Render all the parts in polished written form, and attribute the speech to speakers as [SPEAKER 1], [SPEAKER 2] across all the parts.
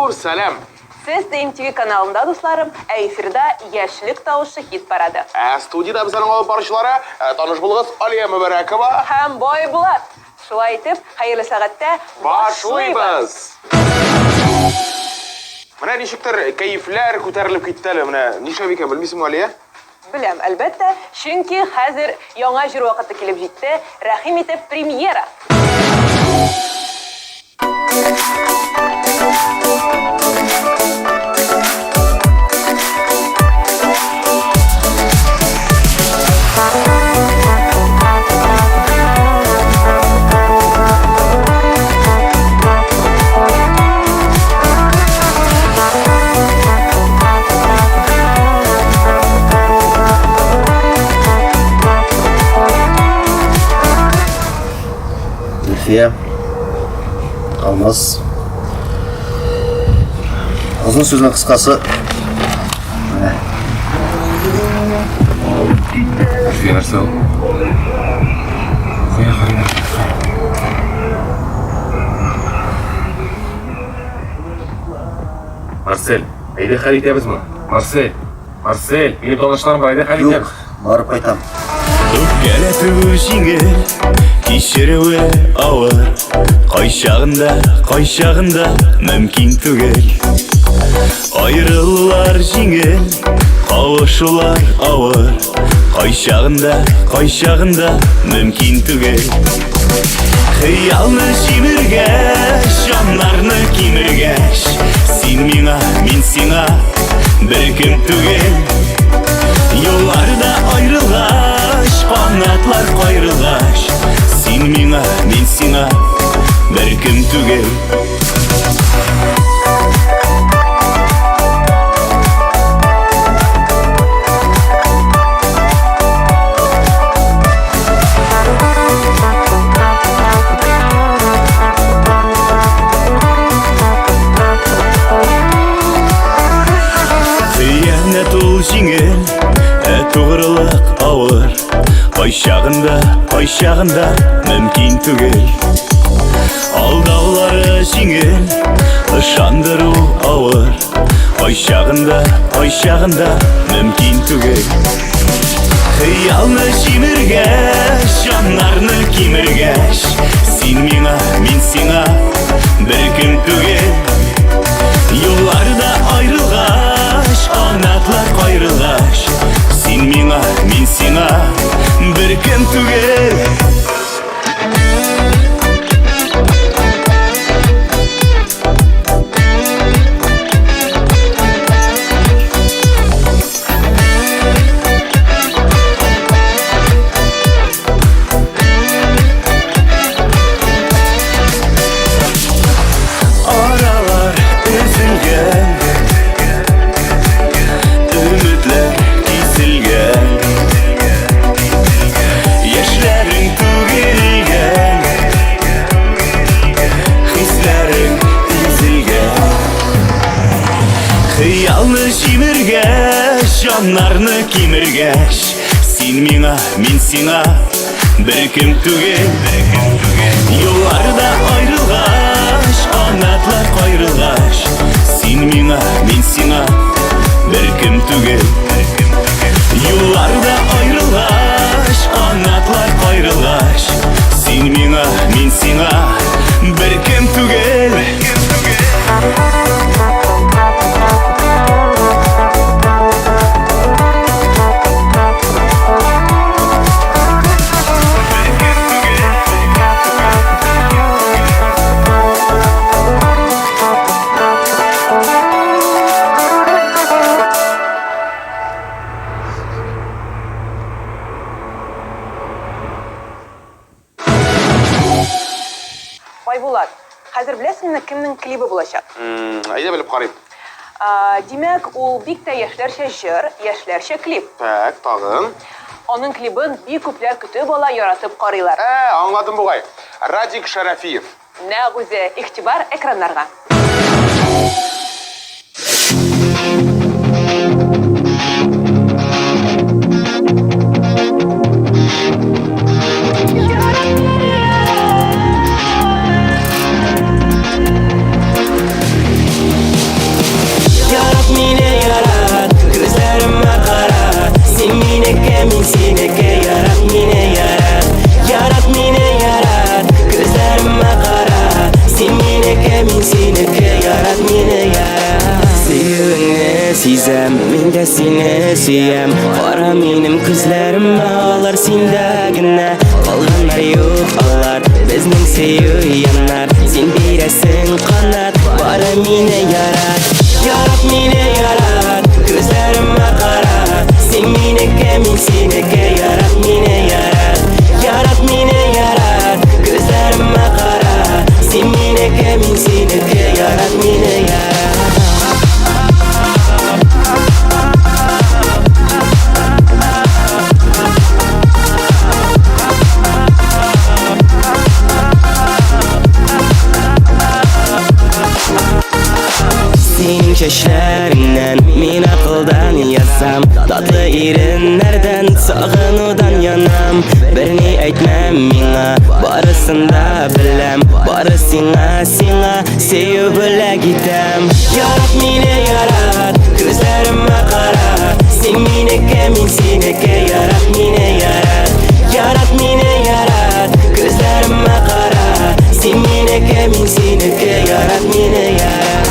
[SPEAKER 1] Зур сәлем.
[SPEAKER 2] Сіз ТМТV каналында, дусларым, эфирда яшілік тауышы хит парады.
[SPEAKER 1] Студияда біздің алып барушылары таныш болыңыз Алия Мүбәрәкова
[SPEAKER 2] Һәм Бойбулат. Шулай итеп, хәерле сәгатьтә
[SPEAKER 1] башлыйбыз. Менә ничектер кәефләр күтәрелеп китте әле. Менә нишләп икән белмисеңме, Алия?
[SPEAKER 2] Беләм, әлбәттә, чөнки хәзер яңа җыр вакыты килеп җитте. Рәхим итеп премьера.
[SPEAKER 3] Зульфия, Алмаз. Uzun sözün kıskası.
[SPEAKER 1] Зульфия нәрсе ол? Қоя қарайма. Марсель, әйде хәл итәбез ме? Марсель, минем танышларым бар, әйде хәл итәбез.
[SPEAKER 3] Yok, барып айтам.
[SPEAKER 4] Өпкәләтү жиңел, кичереуі ауыр. Қайшағында мөмкин түгел. Айрылулар жиңел, қауышулар ауыр. Қайшағында мөмкин түгел. Хыялны җимергәч, җаннарны кимергәч, син миңа, мин сиңа бер кем түгел. Юлларда айрылгач, канатлар кайрылгач, син миңа, мин сиңа бер кем түгел. Хыянат ул җиңел, тугрылык авыр. Кайшагында мөмкин түгел. Алдаулары җиңел, ышандыру авыр. Кайшагында мөмкин түгел. Хыялны җимергәч, җаннарны кимергәч, син миңа, мин сиңа бер кем түгел. Юлларда айрылгач, канатлар кайрылгач, син миңа, мин сиңа бер кем түгел. Аралар üzülгән, өметләр киселгән, яшьләрең түгелгән, хисләрең изелгән. Хыялны җимергәч, җаннарны кимергәч, син миңа, мин сиңа бер кем түгел. Юлларда айрылгач, канатлар кайрылгач, син миңа, мин сиңа бер кем түгел. Юлларда айрылгач, канатлар кайрылгач, син миңа, мин сиңа бер кем түгел.
[SPEAKER 2] Байбулат, хәзер беләсеңме кемнең клибы булачак?
[SPEAKER 1] Әйдә белеп карыйм.
[SPEAKER 2] Димәк, ул бик тә яшьләрчә җыр, яшьләрчә клип.
[SPEAKER 1] Так, тагын.
[SPEAKER 2] Аның клибын бик күпләр көтеп ала, яратып карыйлар.
[SPEAKER 1] Аңладым бугай. Радик Шарафиев.
[SPEAKER 2] Нәкъ үзе, игътибар экраннарга.
[SPEAKER 5] сизем, мен де сені сүйем. Қара менім күзлерім алар сенде генә. Қалғаннар юк алар, безнең сөю яннар. Сен бирәсең канат, бары мине ярат. Ярат мине ярат, күзләремә кара. Сен минеке, мин синеке, ярат мине ярат. Ярат мине ярат, күзләремә кара. Сен минеке, мин синеке, ярат мине ярат. Senin çeşlerinden min akıldan yazsam. Tatlı irinlerden sağınudan yanam. Birini etmem mina, barısında bilem. Barı sina seyu bile gitem. Yarat mine yarat, gözlerime kara. Sen mineke min sineke, yarat mine yarat. Yarat mine yarat, gözlerime kara. Sen mineke min sineke, yarat mine yarat.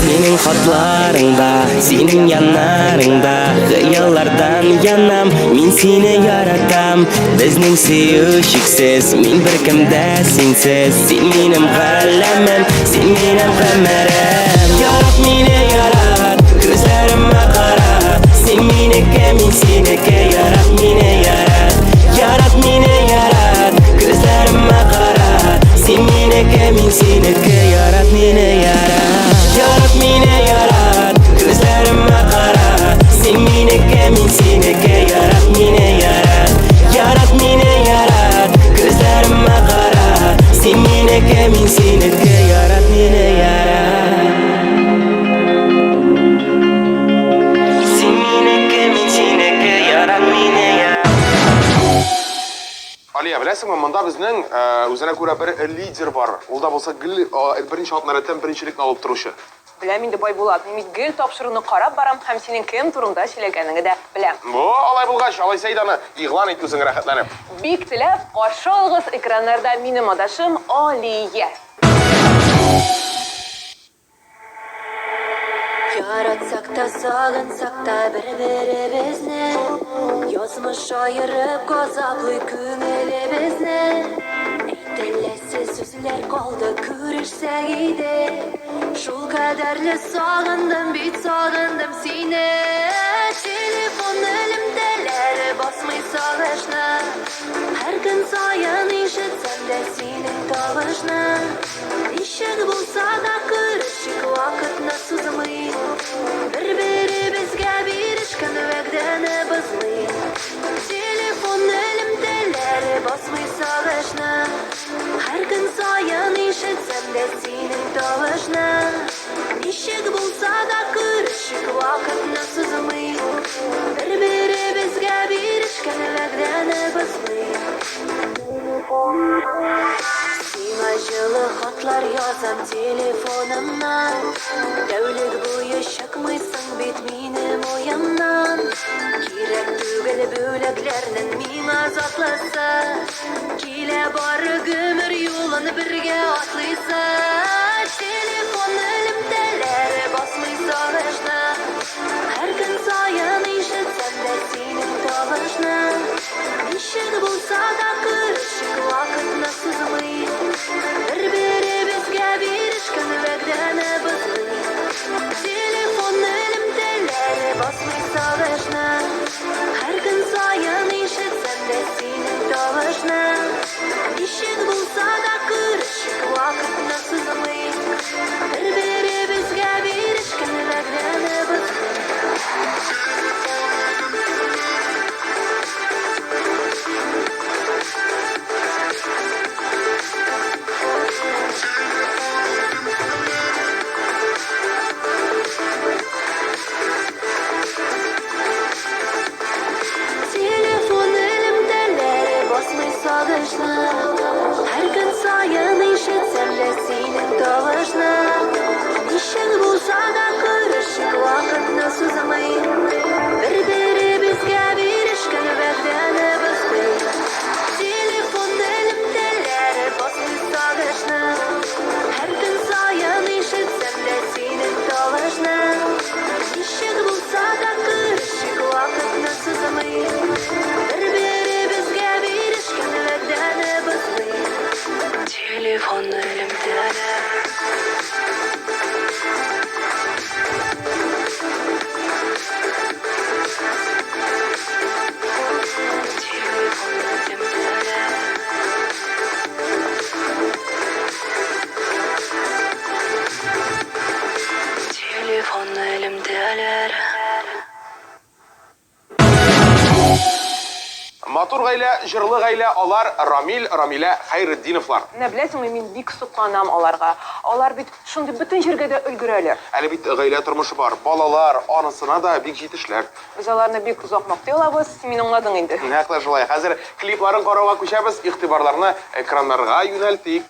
[SPEAKER 5] Senin hatlarında, senin yanlarında Hıyallardan yanam, min seni yaratam. Bizning sevişiksiz, min bir kimde sensiz. Sen menim galamim, sen menim qamarim. Yarat meni yarat, gözlerime kara. Sen menike, min senike, yarat meni yarat. Yarat meni yarat, gözlerime kara. Sen menike, min senike, yarat meni yarat. Yarat meni yarat, gözlerime kara. Sen menike, min senike, yarat meni yarat. Yarat meni yarat, gözlerime kara. Sen menike, min senike, yarat meni yarat. Sen menike, min senike, yarat meni yarat.
[SPEAKER 1] Aliya, білесің бе, мұнда біздің өзіне көре бір лидер бар. Ол да болса гіл бірінші алтын біріншілікні алып тұрушы.
[SPEAKER 2] Білем инде бай булат, мен гел тапшыруны қарап барам, һәм синең кем турында сөйләгәнеңне дә беләм.
[SPEAKER 1] Алай булгач, алай Сәйданы игълан итүсең рәхәтләнеп.
[SPEAKER 2] Бик теләп каршы алыгыз экраннарда минем адашым Алия.
[SPEAKER 6] Яратсак та сагынсак та бер-беребезне, язмыш айырып газаплый күңелебезне. Әйтеләсез сүзләр калды күрешсәк иде. Шул кадәрле сагындым бит сагындым сине. Телефон элемдәләре басмый сагышны. Һәр көн саен ишетсәм дә синең тавышны. Ишек булса да күрешик вакытны сузмый. Бер-беребезгә бирешкән вәгъдәне бозмый. Телефон элемдәләре басмый сагышны. Һәр көн саен ишетсәм дә синең тавышны. Ишек булса да күрешик вакытны сузмый. Бер-беребезгә бирешкән вәгъдәне бозмый. Сиңа җылы хатлар язам телефонымнан. Тәүлек буе чыкмый элемтәләр.
[SPEAKER 1] Матур гаилә, җырлы гаилә, алар Рамил, Рамилә Хәйретдиновлар.
[SPEAKER 2] Менә беләсеңме, мин бик сокланам аларга. Алар бит шундый бөтен җиргә дә өлгерәләр.
[SPEAKER 1] Әле бит гаилә тормышы бар, балалар, анысына да бик җитешләр.
[SPEAKER 2] Без аларны бик озак мактый алабыз, син мине аңладың инде.
[SPEAKER 1] Нәкъ шулай. Хәзер клипларын карауга күчәбез, игътибарларны экраннарга юнәлтик.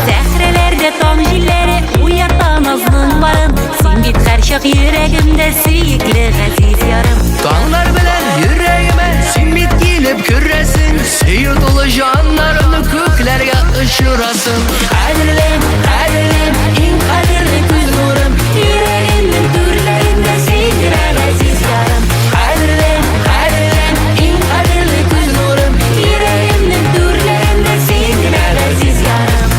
[SPEAKER 7] Сәхрәләрдә там җилләре уята назлың барын. Син бит һәр чак йөрәгемдә сөекле газиз ярым.
[SPEAKER 5] Таңлар белән йөрәгемә син бит килеп керәсең. Сөю тулы җаннарымны күкләргә очырасың. Кадерлем, кадерлем, иң кадерле күз нурым. Йөрәгемнең түрләрендә син газиз ярым. Кадерлем, кадерлем, иң кадерле күз нурым. Йөрәгемнең түрләрендә син газиз ярым.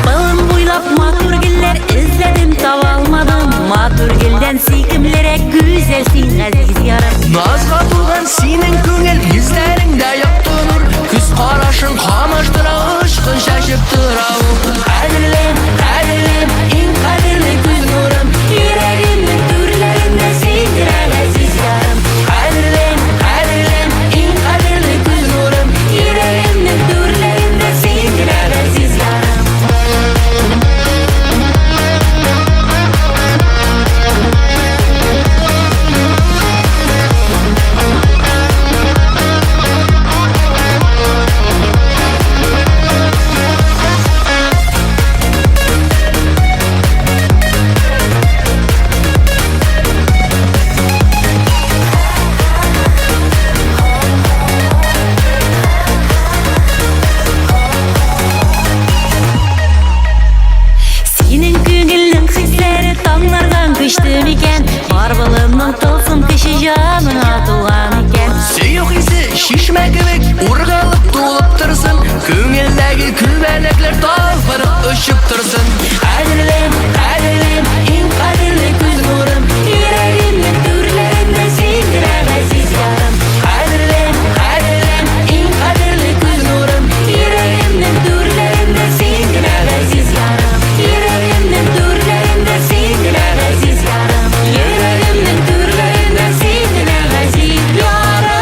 [SPEAKER 5] Балын буйлап матур гөлләр эзләдем, таба алмадым. Матур гөлдән сөйкемлерәк гүзәл син газиз ярым. Назга тулган синең күңел йөзләреңдә якты нур. Күз карашың камаштыра, ышкын шашып тора ул. Кадерлем, кадерлем, иң кадерле күз нурым. Йөрәгемнең түрләрендә син газиз ярым. Кадерлем, кадерлем, иң кадерле күз нурым. Йөрәгемнең түрләрендә син газиз ярым. Синең күңелнең хисләре таңнардан көчте микән? Бар булымның тылсым кеше җаныңа тулган икән. Сөю хисе шишмә кебек ургылып тулып торсын. Күңелдәге күбәләкләр талпынып очып торсын. Кадерлем, кадерлем, иң кадерле күз нурым. Йөрәгемнең түрләрендә син газиз ярым. Кадерлем, кадерлем, иң кадерле күз нурым. Йөрәгемнең түрләрендә син газиз ярым. Йөрәгемнең түрләрендә син газиз ярым. Йөрәгемнең түрләрендә син газиз ярым.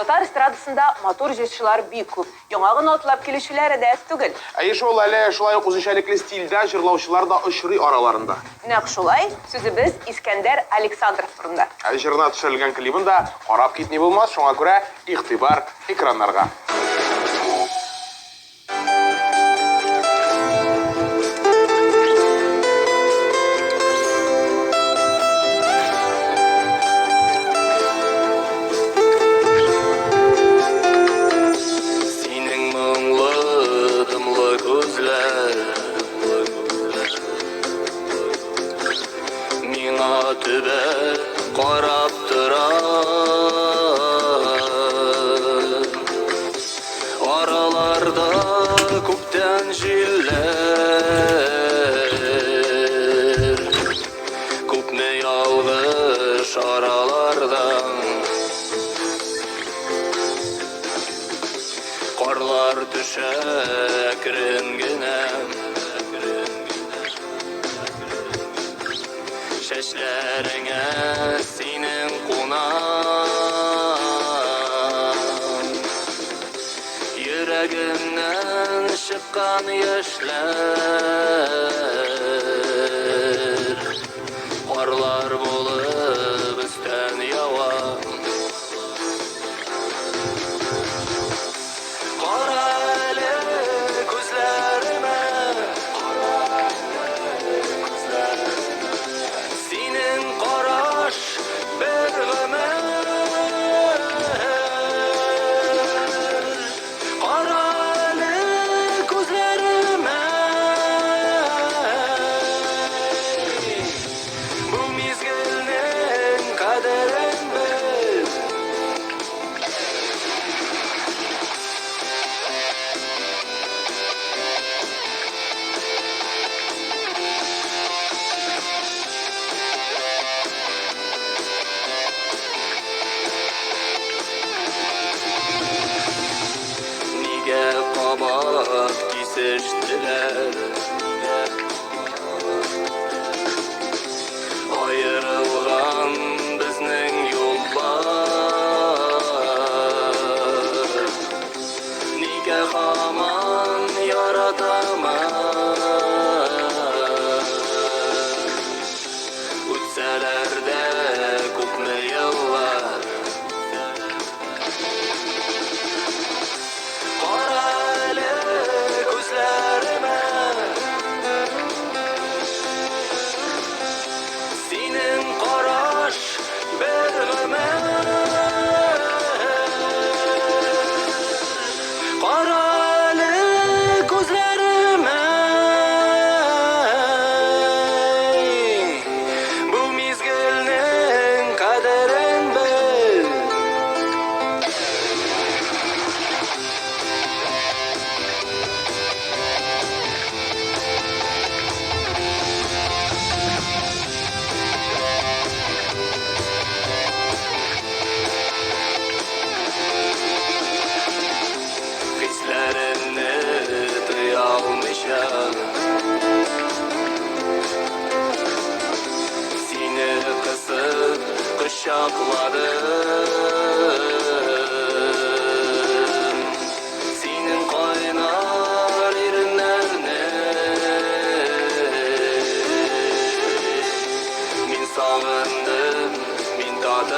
[SPEAKER 2] Татар эстрадасында матур җырчылар бик күп. Яңа гына атлап килүчеләре дә түгел.
[SPEAKER 1] Әйе шул әле шулай ук үзенчәлекле стильдә җырлаучылар да очрый араларында.
[SPEAKER 2] Нәкъ шулай сүзебез Искәндәр Александров турында.
[SPEAKER 1] Җырына төшерелгән клибын да карап китми булмас, шуңа күрә игътибар экраннарга.
[SPEAKER 5] Синең моңлы дымлы күзләр миңа төбәп карап тора. Араларда күптән җилләр, күпме ялгыш аралардан. Карлар төшә әкрен генә, чәчләреңә синең кунам. Йөрәгемнән чыккан яшьләр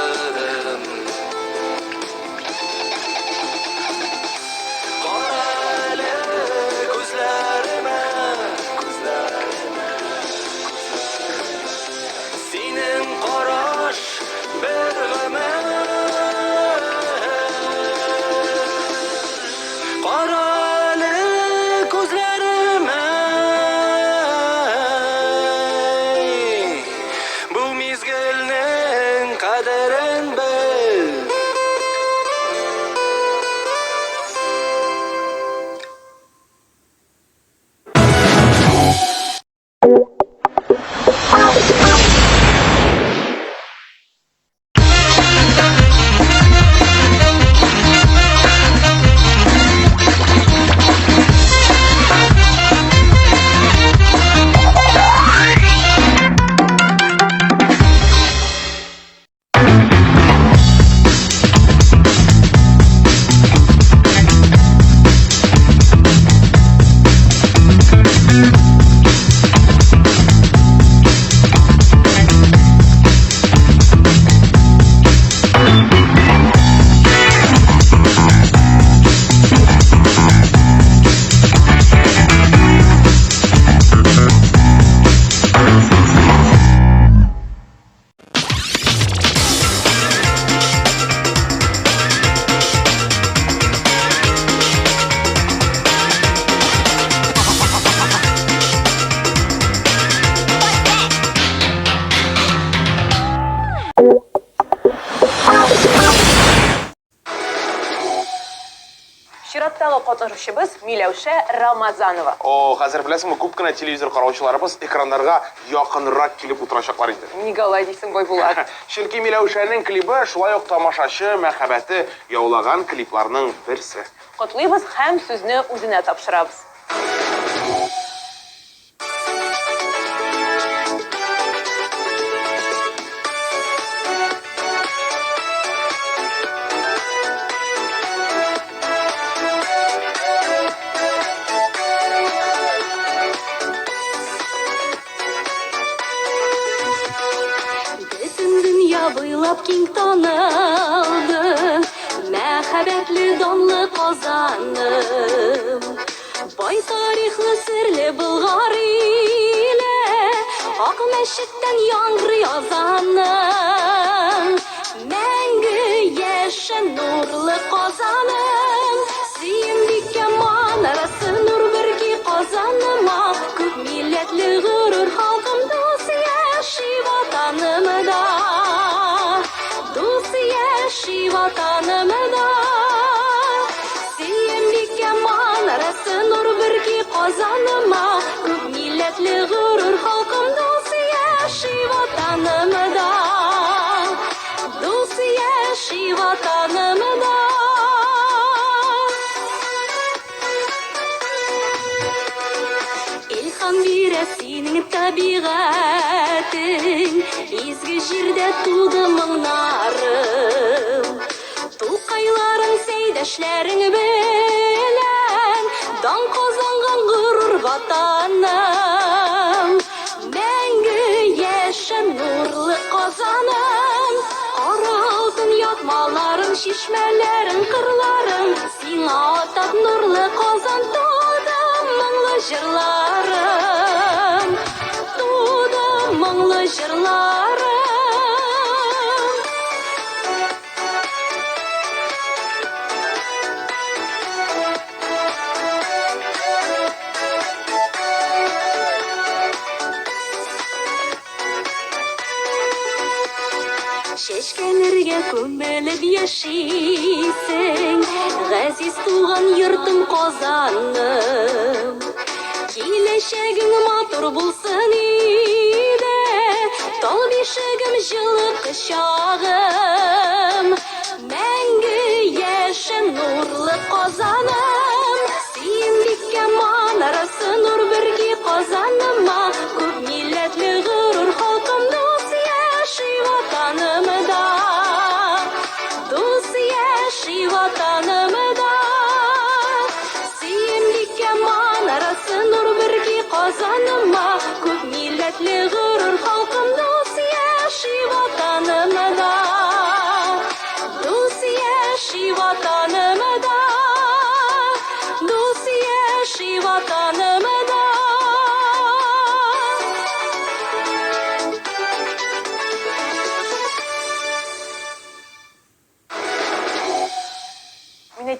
[SPEAKER 5] алтын. Кара әле күзләремә, синең караш бер гомер. Кара әле күзләремә, бу мизгелнең кадерен бел.
[SPEAKER 2] Чираттагы катнашучыбыз Миләүшә Рамазанова.
[SPEAKER 1] О, хәзер беләсеңме, күп кенә телевизор караучыларыбыз экраннарга якынрак килеп утырачаклар инде.
[SPEAKER 2] Нигә алай дисең, Байбулат?
[SPEAKER 1] Чөнки Миләүшәнең клибы шулай ук тамашачы мәхәббәте яулаган клипларның берсе.
[SPEAKER 2] Котлыйбыз һәм сүзне үзенә тапшырабыз.
[SPEAKER 6] Буйлап киң танылды, мәхәббәтле данлы Казаным. Бай тарихлы серле Болгар иле, ак мәчеттән яңгыр язаным. Мәңге яшен нурлы Казаным, сөембиккә манарасы нур бирги Казаныма. Күп милләтле гөрүр халкым дус яши ватанымда. Ватанымда сөембиккә манарасы нур бирги Казаныма. Күп милләтле гөрүр халкым дус яши ватанымда. Дус яши ватанымда. Илһам бирә синең табигатың, изге җирдә туды моңнарым. Тукайларың сәйдәшләрең белән, дан казанган гүрүр ватаным. Мәңге яшен нурлы Казаным, кара алтын ятмаларың, чишмәләрең, кырларың. Сиңа атап нурлы Казан туды моңлы җырларым. Туды моңлы җырларым. Чәчкәләргә күмелеп яшисең, газиз туган йортым Казаным. Киләчәгең матур булсын иде, тал бишегем җылы кычагым. Мәңге яшен нурлы Казаным, сөембиккә манарасы нур бирги Казаныма. Күп милләтле гөрүр халкым дус яши ватанымда. Дус яши ватанымда. Сөембиккә манарасы нур бирги Казаныма. Күп милләтле гөрүр халкым дус яши ватанымда.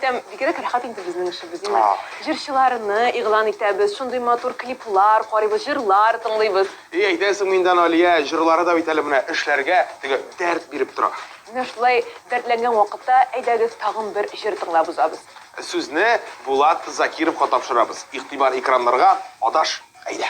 [SPEAKER 2] әйтәм, бигрәк рәхәт инде безнең эшебез,
[SPEAKER 1] А.
[SPEAKER 2] җырчыларны игълан итәбез, шундый матур клиплар карыйбыз, җырлар тыңлыйбыз.
[SPEAKER 1] Әйтәсең миндән Алия, җырлары да бит әле менә эшләргә теге дәрт биреп тора.
[SPEAKER 2] Менә шулай дәртләнгән вакытта әйдәгез тагын бер җыр тыңлап узабыз.
[SPEAKER 1] Сүзне Булат Закировка тапшырабыз. Игътибар экраннарга, адаш, әйдә.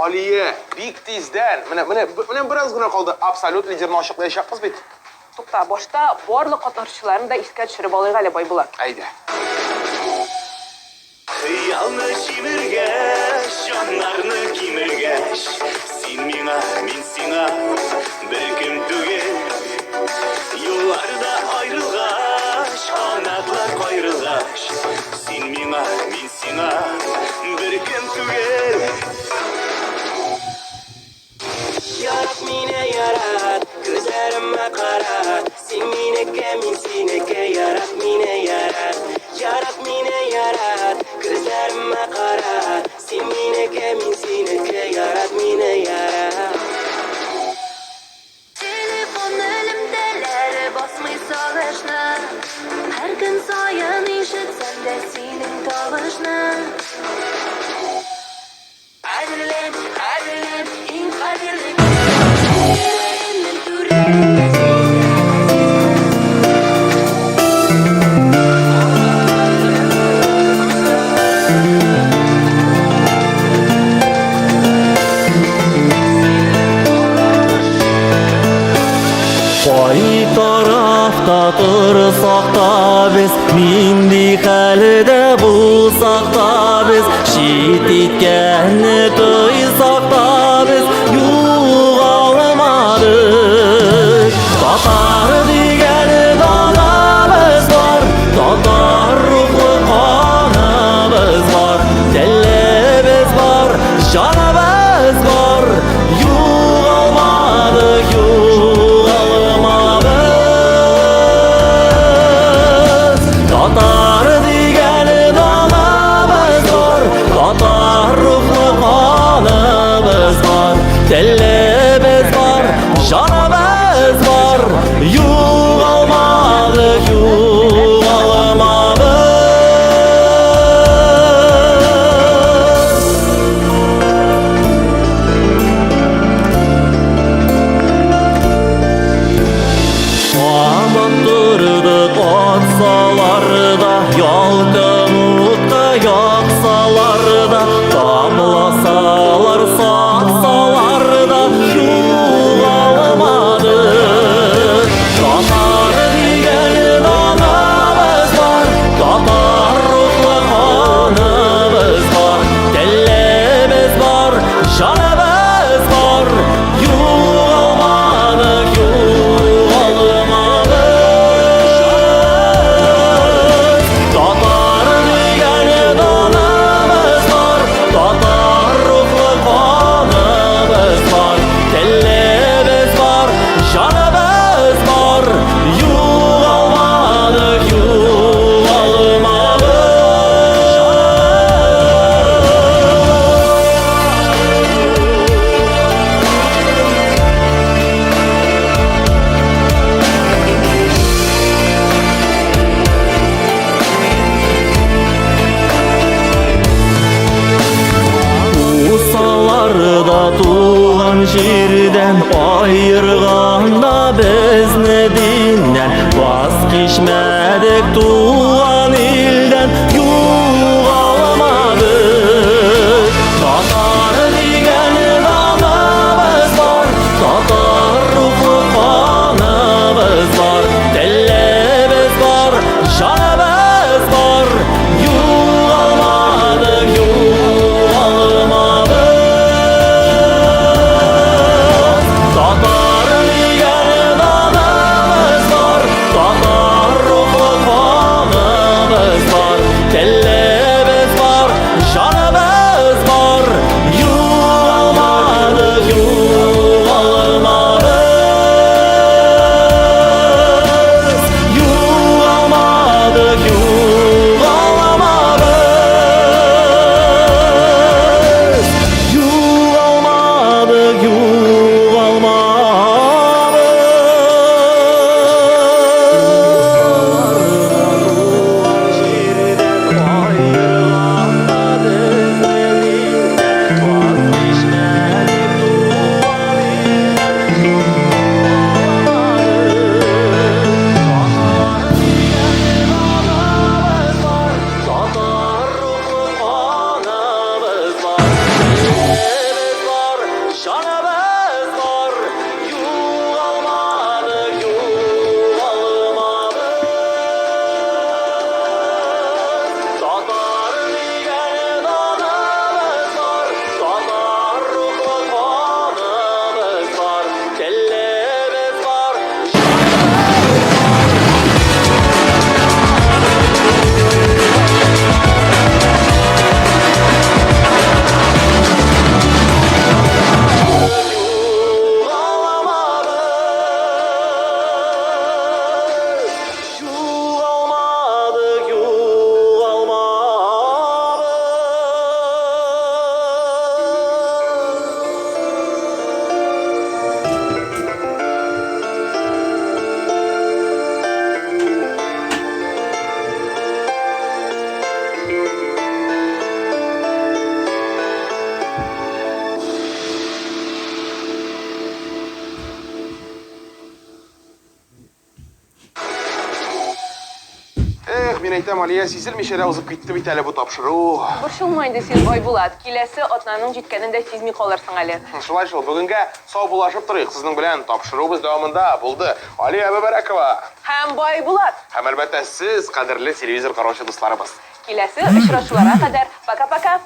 [SPEAKER 1] Алия, бик тиздән. Менә бераз гына калды. Абсолют лидерны ачыклаячакбыз бит.
[SPEAKER 2] Тукта, башта барлык катнашчыларны да искә төшереп алыйк әле Байбулат.
[SPEAKER 1] Әйдә.
[SPEAKER 4] Хыялны җимергәч, җаннарны кимергәч, син миңа, мин сиңа беркем түгел. Юлларда аерылгач, канатлар кайрылгач, син миңа, мин сиңа беркем түгел.
[SPEAKER 5] Ярат мине ярат, күзләремә карат, син минеке, мин синеке, ярат мине ярат. Ярат мине ярат, күзләремә карат, син минеке, мин синеке, ярат мине ярат.
[SPEAKER 6] Телефон элемдәләре басмый сагышны, һәр көн саен ишетсәм дә синең тавышны. Кадерле, кадерле, иң кадерле.
[SPEAKER 5] Кай тарафта торсак та без, нинди хәлдә булсак та без, чит иткәнне тойсак та без, югалмадык. Татар дигән данабыз бар, татар рухлы каныбыз бар, телебез бар, җаныбыз бар, югалмадык, Татар дигән данабыз бар, татар рухлы каныбыз
[SPEAKER 1] Мен әйтәм, Алия сизелмичә дә узып китте бит әле бу тапшыру.
[SPEAKER 2] Борчылма инде син, Айбулат. Киләсе атнаның җиткәнен дә сизми калырсың әле.
[SPEAKER 1] Шулай шул, бүгенгә саубуллашып торыйк. Сезнең белән тапшыруыбыз дәвамында булды. Алия Әбүбәрәкова.
[SPEAKER 2] Һәм Айбулат.
[SPEAKER 1] Һәм әлбәттә сез, кадерле телевизор караучы дусларыбыз.
[SPEAKER 2] Киләсе очрашуларга кадәр пока-пока.